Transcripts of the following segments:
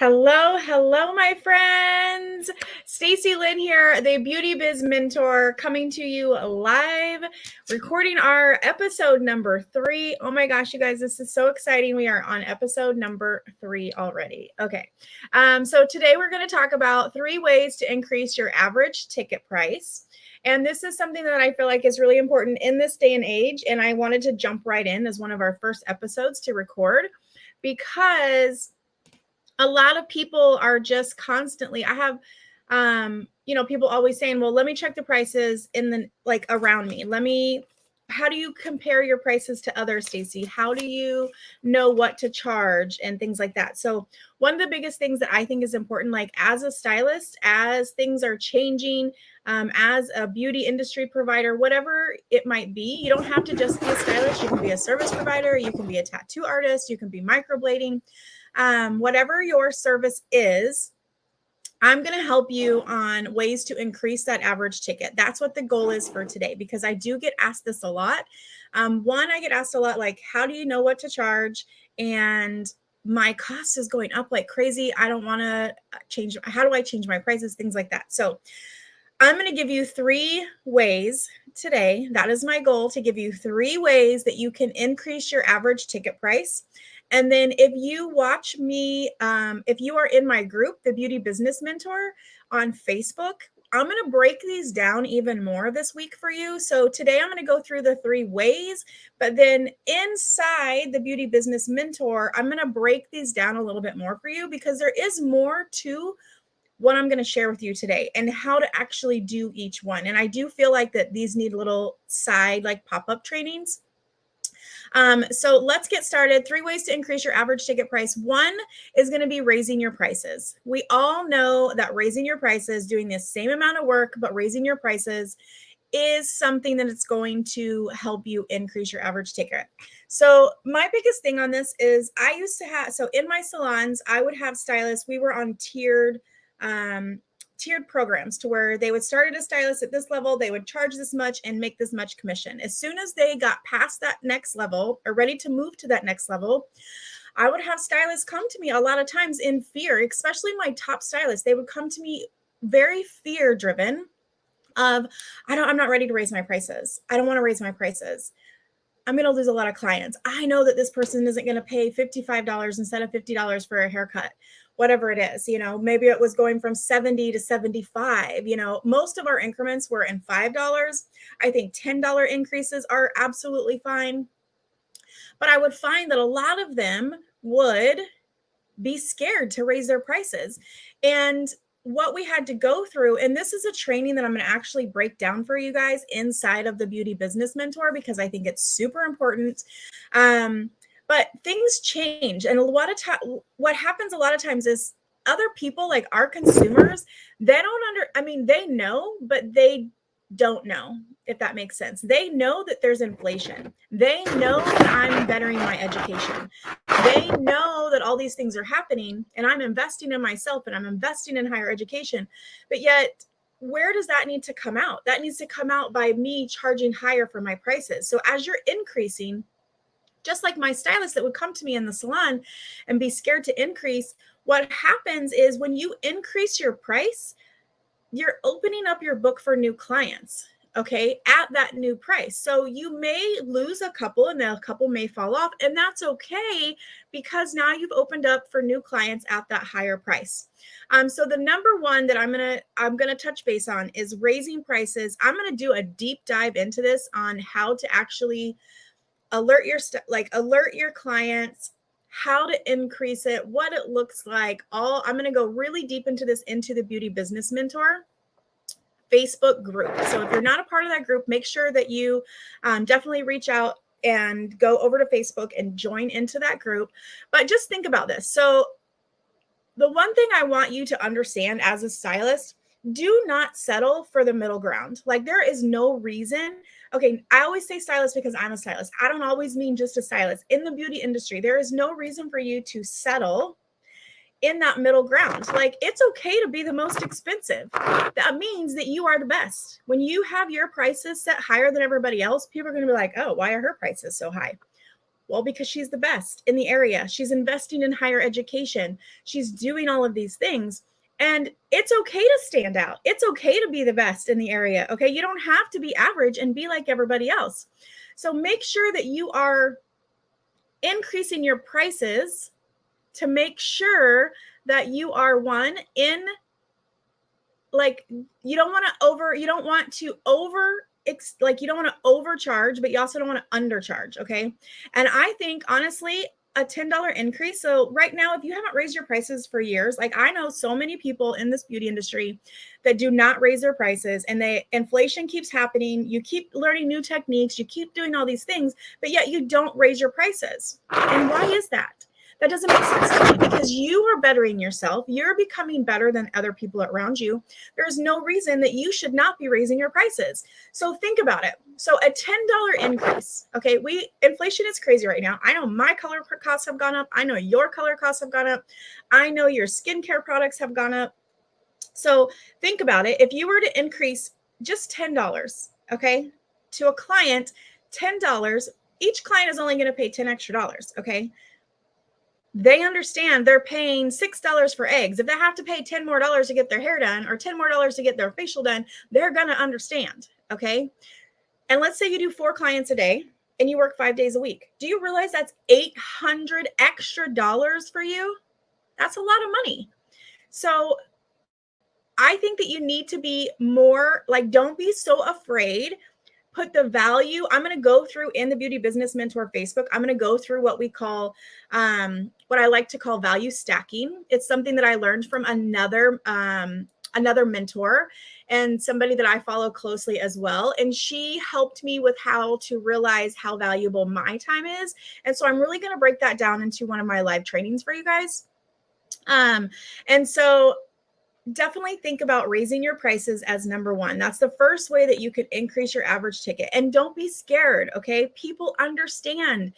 Hello, my friends. Stacy Lynn here, the Beauty Biz Mentor, coming to you live, recording our episode number 3. Oh my gosh, you guys, this is so exciting. We are on episode number 3 already. Okay, so today we're going to talk about 3 ways to increase your average ticket price. And this is something that I feel like is really important in this day and age. And I wanted to jump right in as one of our first episodes to record because a lot of people are just constantly, I have, people always saying, well, let me check the prices in the, like around me. How do you compare your prices to others, Stacy? How do you know what to charge and things like that? So one of the biggest things that I think is important, like as a stylist, as things are changing, as a beauty industry provider, whatever it might be, you don't have to just be a stylist. You can be a service provider. You can be a tattoo artist. You can be microblading. Whatever your service is, I'm going to help you on ways to increase that average ticket. That's what the goal is for today, because I do get asked this a lot. I get asked a lot, like, how do you know what to charge? And my cost is going up like crazy. I don't want to change. How do I change my prices? Things like that. So I'm going to give you 3 ways today. That is my goal, to give you 3 ways that you can increase your average ticket price. And then if you watch me, if you are in my group, the Beauty Business Mentor on Facebook, I'm going to break these down even more this week for you. So today I'm going to go through the 3 ways, but then inside the Beauty Business Mentor, I'm going to break these down a little bit more for you, because there is more to what I'm going to share with you today and how to actually do each one. And I do feel like that these need little side, like pop-up trainings. So let's get started. 3 ways to increase your average ticket price. 1 is going to be raising your prices. We all know that raising your prices, doing the same amount of work, but raising your prices is something that it's going to help you increase your average ticket. So my biggest thing on this is I used to have, so in my salons, I would have stylists. We were on tiered programs to where they would start at a stylist at this level, they would charge this much and make this much commission. As soon as they got past that next level or ready to move to that next level, I would have stylists come to me a lot of times in fear, especially my top stylists. They would come to me very fear driven of, I'm not ready to raise my prices. I don't want to raise my prices. I'm going to lose a lot of clients. I know that this person isn't going to pay $55 instead of $50 for a haircut, whatever it is. Maybe it was going from 70 to 75. Most of our increments were in $5. I think $10 increases are absolutely fine. But I would find that a lot of them would be scared to raise their prices. And what we had to go through, and this is a training that I'm going to actually break down for you guys inside of the Beauty Business Mentor, because I think it's super important. But things change. And what happens a lot of times is other people, like our consumers, they know, but they don't know, if that makes sense. They know that there's inflation. They know that I'm bettering my education. They know that all these things are happening and I'm investing in myself and I'm investing in higher education. But yet, where does that need to come out? That needs to come out by me charging higher for my prices. So as you're increasing, just like my stylist that would come to me in the salon and be scared to increase, what happens is when you increase your price, you're opening up your book for new clients, okay, at that new price. So you may lose a couple and a couple may fall off, and that's okay, because now you've opened up for new clients at that higher price. So the number 1 that I'm gonna touch base on is raising prices. I'm gonna do a deep dive into this on how to actually alert your clients, how to increase it, what it looks like. I'm going to go really deep into this into the Beauty Business Mentor Facebook group. So if you're not a part of that group, make sure that you definitely reach out and go over to Facebook and join into that group. But just think about this. So the one thing I want you to understand as a stylist, do not settle for the middle ground. Like, there is no reason. Okay, I always say stylist because I'm a stylist. I don't always mean just a stylist. In the beauty industry, there is no reason for you to settle in that middle ground. Like, it's okay to be the most expensive. That means that you are the best. When you have your prices set higher than everybody else, people are going to be like, oh, why are her prices so high? Well, because she's the best in the area. She's investing in higher education. She's doing all of these things. And it's okay to stand out. It's okay to be the best in the area. Okay. You don't have to be average and be like everybody else. So make sure that you are increasing your prices to make sure that you are one in, like, you don't want to overcharge, but you also don't want to undercharge. Okay. And I think honestly, a $10 increase. So right now, if you haven't raised your prices for years, like I know so many people in this beauty industry that do not raise their prices, and inflation keeps happening. You keep learning new techniques, you keep doing all these things, but yet you don't raise your prices. And why is that? That doesn't make sense to me, because you are bettering yourself. You're becoming better than other people around you. There's no reason that you should not be raising your prices. So think about it. So a $10 increase. Okay, inflation is crazy right now. I know my color costs have gone up. I know your color costs have gone up. I know your skincare products have gone up. So think about it. If you were to increase just $10, okay, to a client, $10, each client is only going to pay $10 extra, okay? They understand they're paying $6 for eggs. If they have to pay $10 more to get their hair done, or $10 more to get their facial done, they're going to understand. Okay. And let's say you do 4 clients a day and you work 5 days a week. Do you realize that's $800 extra for you? That's a lot of money. So I think that you need to be more like, don't be so afraid. Put the value. I'm going to go through in the Beauty Business Mentor Facebook. I'm going to go through what we call, what I like to call value stacking. It's something that I learned from another mentor and somebody that I follow closely as well. And she helped me with how to realize how valuable my time is. And so I'm really going to break that down into one of my live trainings for you guys. And so definitely think about raising your prices as number one. That's the first way that you could increase your average ticket. And don't be scared, okay? People understand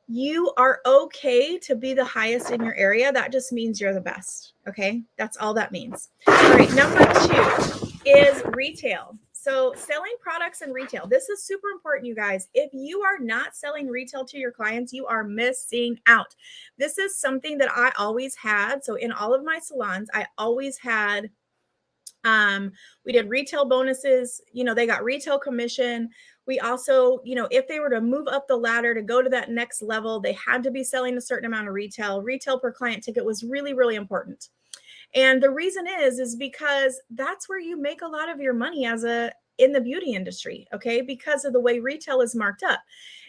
you are okay to be the highest in your area. That just means you're the best, okay? That's all that means. All right, number 2 is retail. So selling products in retail. This is super important, you guys. If you are not selling retail to your clients, you are missing out. This is something that I always had. So in all of my salons, I always had, we did retail bonuses. They got retail commission. We also, if they were to move up the ladder to go to that next level, they had to be selling a certain amount of retail. Retail per client ticket was really, really important. And the reason is because that's where you make a lot of your money in the beauty industry, okay? Because of the way retail is marked up.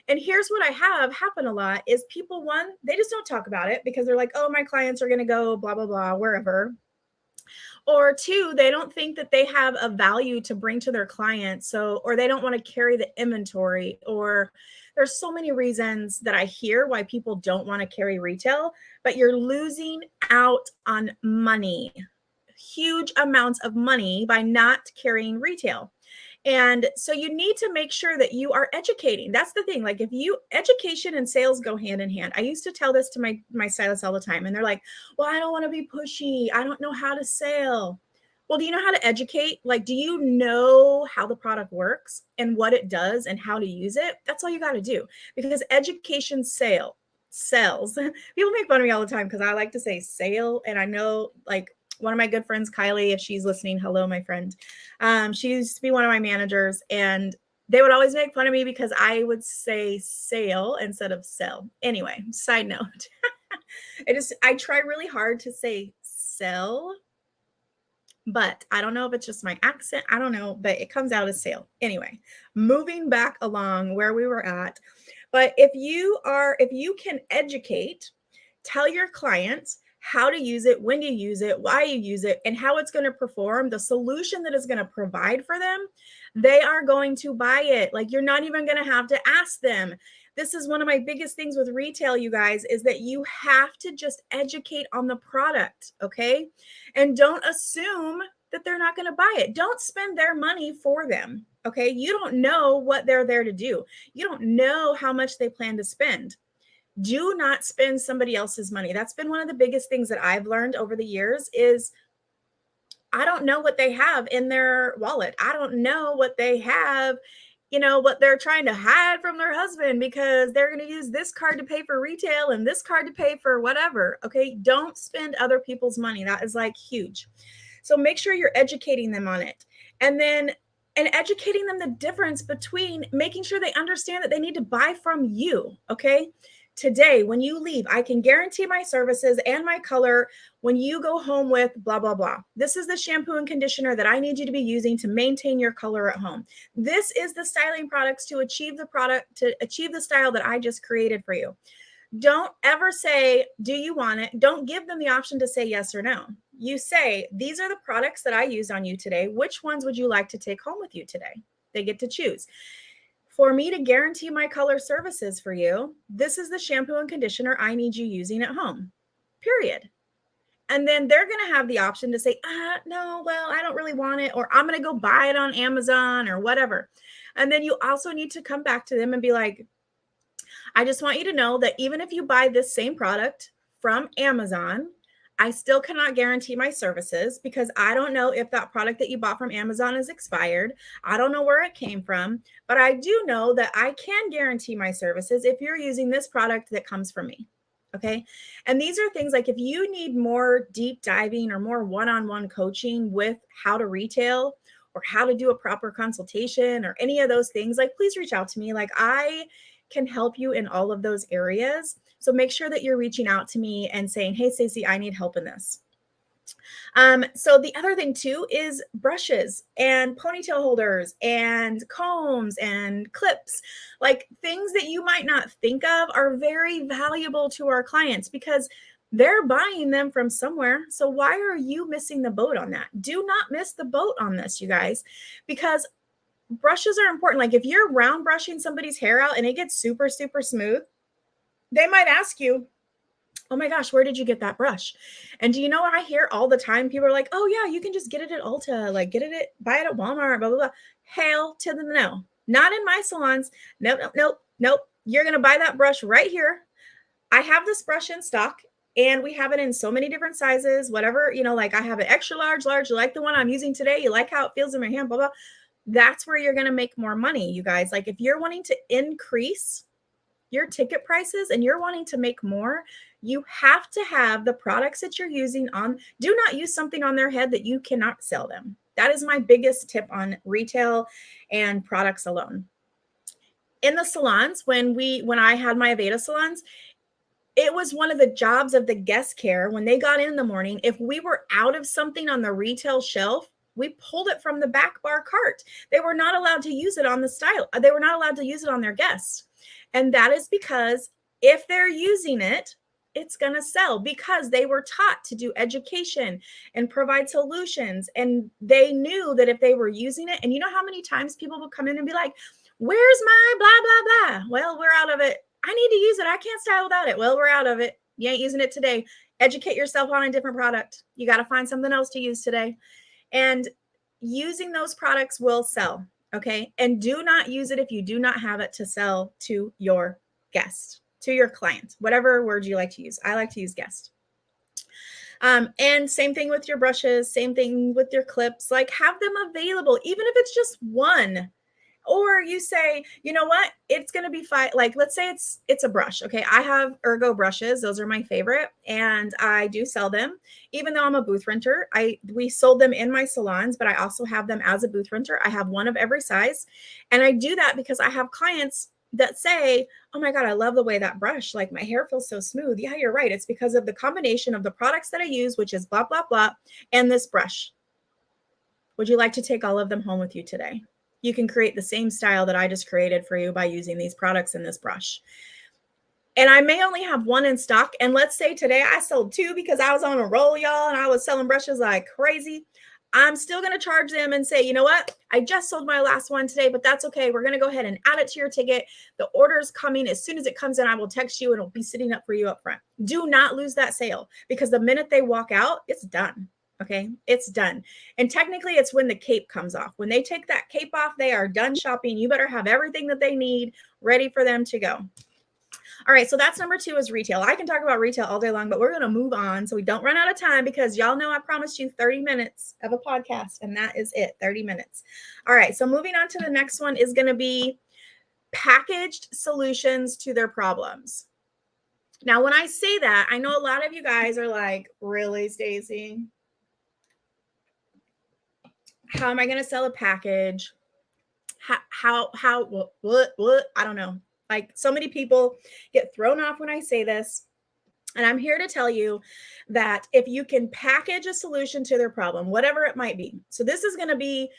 And here's what I have happen a lot is people, one, they just don't talk about it because they're like, oh, my clients are going to go blah, blah, blah, wherever. Or 2, they don't think that they have a value to bring to their clients. Or they don't want to carry the inventory, or there's so many reasons that I hear why people don't want to carry retail, but you're losing out on money, huge amounts of money by not carrying retail. And so you need to make sure that you are educating. That's the thing. Like, education and sales go hand in hand. I used to tell this to my stylists all the time, and they're like, well, I don't want to be pushy. I don't know how to sell. Well, do you know how to educate? Like, do you know how the product works and what it does and how to use it? That's all you got to do, because education sells. People make fun of me all the time because I like to say sale. And I know, like, one of my good friends, Kylie, if she's listening, hello, my friend. She used to be one of my managers, and they would always make fun of me because I would say sale instead of sell. Anyway, side note. I try really hard to say sell, but I don't know if it's just my accent. I don't know, but it comes out as sale. Anyway, moving back along where we were at. But if you can educate, tell your clients how to use it, when to use it, why you use it, and how it's going to perform, the solution that is going to provide for them, they are going to buy it. Like, you're not even going to have to ask them. This is one of my biggest things with retail, you guys, is that you have to just educate on the product, okay? And don't assume that they're not going to buy it. Don't spend their money for them, okay? You don't know what they're there to do. You don't know how much they plan to spend. Do not spend somebody else's money. That's been one of the biggest things that I've learned over the years is I don't know what they have in their wallet. I don't know what they have what they're trying to hide from their husband because they're going to use this card to pay for retail and this card to pay for whatever. Okay. Don't spend other people's money. That is like huge. So make sure you're educating them on it. And educating them the difference between making sure they understand that they need to buy from you. Okay. Today, when you leave, I can guarantee my services and my color when you go home with blah, blah, blah. This is the shampoo and conditioner that I need you to be using to maintain your color at home. This is the styling products to achieve the style that I just created for you. Don't ever say, do you want it? Don't give them the option to say yes or no. You say, these are the products that I used on you today. Which ones would you like to take home with you today? They get to choose. For me to guarantee my color services for you, this is the shampoo and conditioner I need you using at home, period. And then they're going to have the option to say, no, well, I don't really want it, or I'm going to go buy it on Amazon or whatever. And then you also need to come back to them and be like, I just want you to know that even if you buy this same product from Amazon, I still cannot guarantee my services because I don't know if that product that you bought from Amazon is expired. I don't know where it came from, but I do know that I can guarantee my services if you're using this product that comes from me. Okay. And these are things like if you need more deep diving or more one-on-one coaching with how to retail or how to do a proper consultation or any of those things, like please reach out to me. Like I can help you in all of those areas. So make sure that you're reaching out to me and saying, hey, Stacey, I need help in this. So the other thing too is brushes and ponytail holders and combs and clips, like things that you might not think of are very valuable to our clients because they're buying them from somewhere. So why are you missing the boat on that? Do not miss the boat on this, you guys, because brushes are important. Like if you're round brushing somebody's hair out and it gets super, super smooth, they might ask you, oh my gosh, where did you get that brush? And do you know what I hear all the time? People are like, oh yeah, you can just get it at Ulta, like buy it at Walmart, blah, blah, blah. Hail to the no, not in my salons. Nope. You're going to buy that brush right here. I have this brush in stock and we have it in so many different sizes, whatever, like I have an extra large, you like the one I'm using today. You like how it feels in my hand, blah, blah. That's where you're going to make more money, you guys. Like if you're wanting to increase your ticket prices and you're wanting to make more, you have to have the products that you're using on. Do not use something on their head that you cannot sell them. That is my biggest tip on retail and products alone. In the salons, when I had my Aveda salons, it was one of the jobs of the guest care when they got in the morning. If we were out of something on the retail shelf, we pulled it from the back bar cart. They were not allowed to use it on the style. They were not allowed to use it on their guests. And that is because if they're using it, it's going to sell because they were taught to do education and provide solutions. And they knew that if they were using it, and you know how many times people will come in and be like, where's my blah, blah, blah? Well, we're out of it. I need to use it. I can't style without it. Well, we're out of it. You ain't using it today. Educate yourself on a different product. You got to find something else to use today. And using those products will sell. Okay. And do not use it if you do not have it to sell to your guest, to your client, whatever word you like to use. I like to use guest. And same thing with your brushes, same thing with your clips, like have them available, even if it's just one. Or you say, you know what, it's going to be fine. Like, let's say it's a brush. Okay. I have Ergo brushes. Those are my favorite. And I do sell them, even though I'm a booth renter. We sold them in my salons, but I also have them as a booth renter. I have one of every size. And I do that because I have clients that say, oh my God, I love the way that brush, like my hair feels so smooth. Yeah, you're right. It's because of the combination of the products that I use, which is blah, blah, blah, and this brush. Would you like to take all of them home with you today? You can create the same style that I just created for you by using these products and this brush. And I may only have one in stock. And let's say today I sold two because I was on a roll, y'all, and I was selling brushes like crazy. I'm still going to charge them and say, you know what? I just sold my last one today, but that's okay. We're going to go ahead and add it to your ticket. The order is coming. As soon as it comes in, I will text you and it'll be sitting up for you up front. Do not lose that sale because the minute they walk out, it's done. Okay, it's done. And technically it's when the cape comes off. When they take that cape off, they are done shopping. You better have everything that they need ready for them to go. All right, so that's number 2 is retail. I can talk about retail all day long, but we're going to move on so we don't run out of time because y'all know I promised you 30 minutes of a podcast, and that is it, 30 minutes. All right, so moving on to the next one is going to be packaged solutions to their problems. Now, when I say that, I know a lot of you guys are like, really, Stacy? How am I going to sell a package? What? I don't know. Like, so many people get thrown off when I say this. And I'm here to tell you that if you can package a solution to their problem, whatever it might be. So this is going to be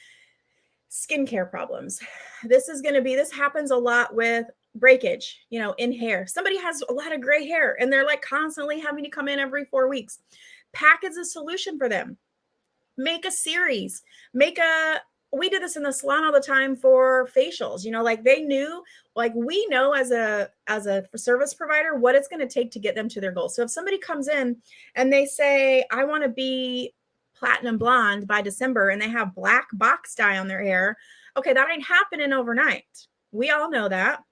skincare problems. This happens a lot with breakage, in hair. Somebody has a lot of gray hair and they're like constantly having to come in every 4 weeks. Package a solution for them. Make a series. We did this in the salon all the time for facials, like they knew, like we know as a service provider, what it's going to take to get them to their goal. So if somebody comes in and they say, I want to be platinum blonde by December, and they have black box dye on their hair, okay, that ain't happening overnight. We all know that.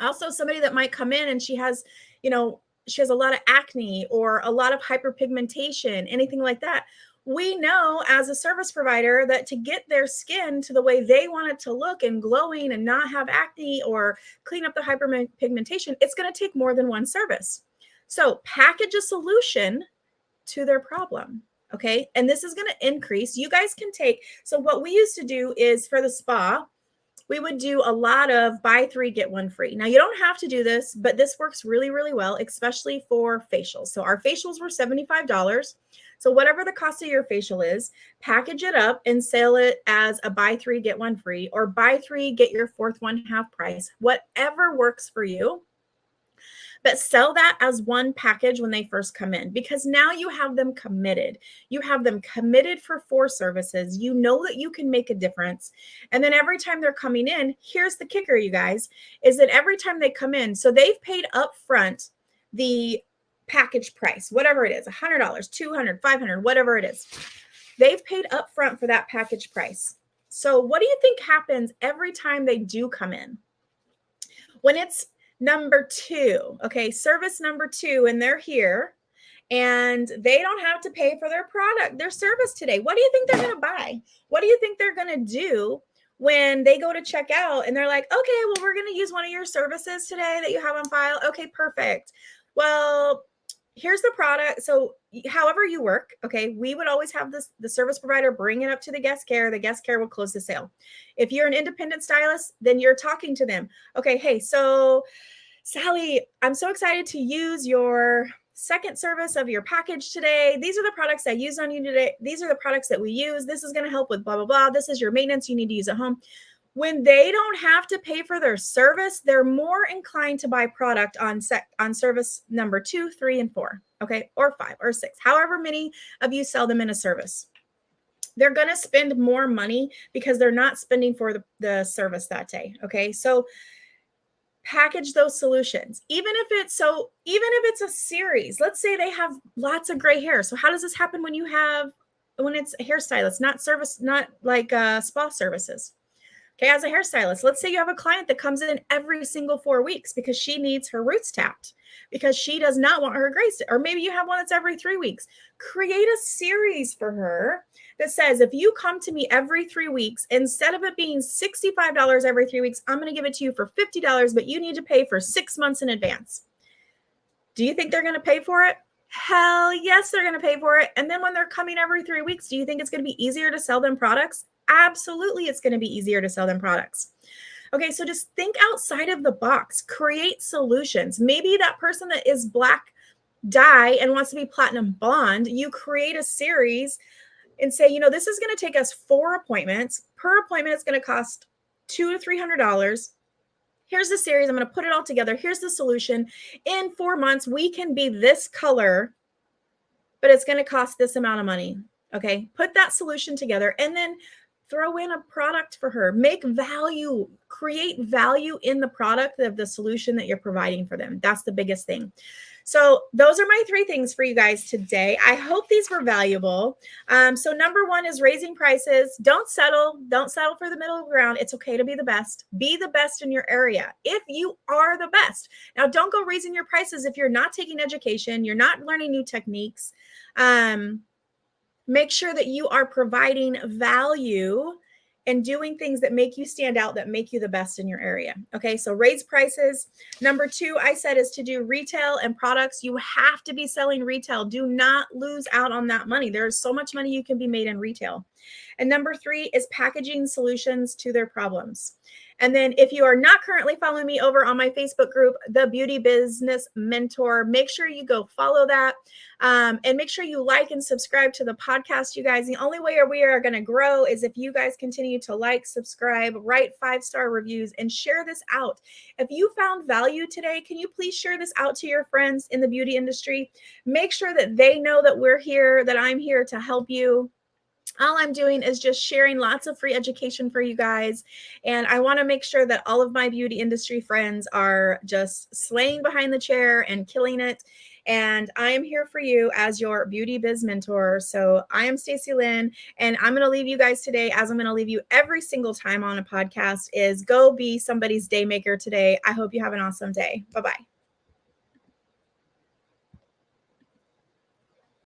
Also, somebody that might come in and she has a lot of acne or a lot of hyperpigmentation, anything like that. We know as a service provider that to get their skin to the way they want it to look and glowing and not have acne or clean up the hyperpigmentation, it's going to take more than one service. So package a solution to their problem. Okay. And this is going to increase. You guys can so what we used to do is for the spa, we would do a lot of buy 3, get 1 free. Now, you don't have to do this, but this works really, really well, especially for facials. So our facials were $75. So whatever the cost of your facial is, package it up and sell it as a buy 3, get 1 free, or buy 3, get your 4th one half price, whatever works for you. But sell that as one package when they first come in, because now you have them committed. You have them committed for 4 services. You know that you can make a difference. And then every time they're coming in, here's the kicker, you guys, is that every time they come in, so they've paid up front the package price, whatever it is, $100, $200, $500, whatever it is. They've paid up front for that package price. So what do you think happens every time they do come in? When it's number 2, okay, service number 2, and they're here and they don't have to pay for their service today. What do you think they're going to buy? What do you think they're going to do when they go to check out and they're like, okay, well, we're going to use one of your services today that you have on file. Okay, perfect. Well, here's the product. So however you work, okay, we would always have the service provider bring it up to the guest care. The guest care will close the sale. If you're an independent stylist, then you're talking to them. Okay, hey, so Sally, I'm so excited to use your second service of your package today. These are the products I used on you today. These are the products that we use. This is going to help with blah, blah, blah. This is your maintenance you need to use at home. When they don't have to pay for their service, they're more inclined to buy product on service number 2, 3, and 4, okay, or 5 or 6, however many of you sell them in a service. They're going to spend more money because they're not spending for the service that day, okay? So package those solutions. Even if it's a series, let's say they have lots of gray hair. So how does this happen when it's a hairstylist, not like spa services? Okay, as a hairstylist, let's say you have a client that comes in every single 4 weeks because she needs her roots tapped, because she does not want her grays, or maybe you have one that's every 3 weeks. Create a series for her that says, if you come to me every 3 weeks, instead of it being $65 every 3 weeks, I'm going to give it to you for $50, but you need to pay for 6 months in advance. Do you think they're going to pay for it? Hell yes, they're going to pay for it. And then when they're coming every 3 weeks, do you think it's going to be easier to sell them products? Absolutely, it's going to be easier to sell them products. Okay, so just think outside of the box. Create solutions. Maybe that person that is black dye and wants to be platinum blonde, you create a series and say, this is going to take us 4 appointments. Per appointment, it's going to cost $200 to $300. Here's the series. I'm going to put it all together. Here's the solution. In 4 months, we can be this color, but it's going to cost this amount of money. Okay, put that solution together and then throw in a product for her. Make value, create value in the product of the solution that you're providing for them. That's the biggest thing. So those are my 3 things for you guys today. I hope these were valuable. So number 1 is raising prices. Don't settle. Don't settle for the middle ground. It's okay to be the best. Be the best in your area if you are the best. Now, don't go raising your prices if you're not taking education, you're not learning new techniques. Make sure that you are providing value and doing things that make you stand out, that make you the best in your area. Okay, so raise prices. Number 2, I said, is to do retail and products. You have to be selling retail. Do not lose out on that money. There's so much money you can be made in retail. And number 3 is packaging solutions to their problems. And then if you are not currently following me over on my Facebook group, The Beauty Business Mentor, make sure you go follow that. And make sure you like and subscribe to the podcast, you guys. The only way we are going to grow is if you guys continue to like, subscribe, write 5-star reviews, and share this out. If you found value today, can you please share this out to your friends in the beauty industry? Make sure that they know that we're here, that I'm here to help you. All I'm doing is just sharing lots of free education for you guys. And I want to make sure that all of my beauty industry friends are just slaying behind the chair and killing it. And I am here for you as your beauty biz mentor. So I am Stacy Lynn, and I'm going to leave you guys today, as I'm going to leave you every single time on a podcast, is go be somebody's day maker today. I hope you have an awesome day. Bye-bye.